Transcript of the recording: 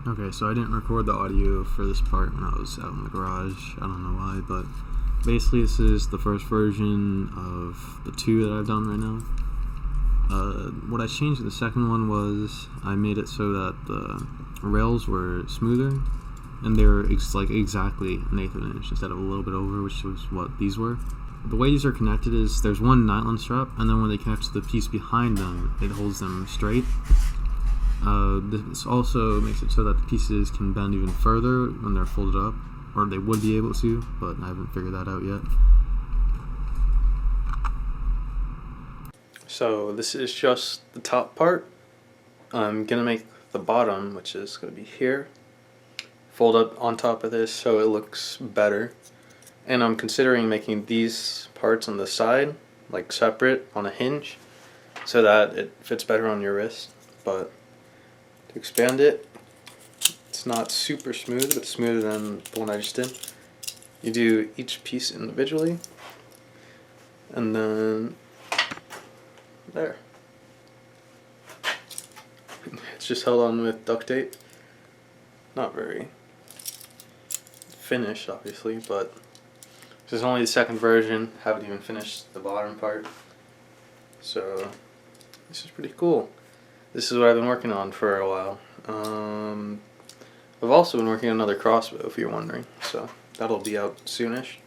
Okay, so I didn't record the audio for this part when I was out in the garage. I don't know why, but basically this is the first version of the two that I've done right now. What I changed in the second one was I made it so that the rails were smoother, and they were exactly an eighth of an inch instead of a little bit over, which was what these were. The way these are connected is there's one nylon strap, and then when they connect to the piece behind them, it holds them straight. This also makes it so that the pieces can bend even further when they're folded up, or they would be able to, but I haven't figured that out yet. So this is just the top part. I'm gonna make the bottom, which is gonna be here, fold up on top of this so it looks better. And I'm considering making these parts on the side, like separate on a hinge, so that it fits better on your wrist. But to expand it, it's not super smooth, but smoother than the one I just did. You do each piece individually, and then there. It's just held on with duct tape. Not very finished, obviously, but this is only the second version. Haven't even finished the bottom part. So this is pretty cool. This is what I've been working on for a while. I've also been working on another crossbow, if you're wondering. So that'll be out soonish.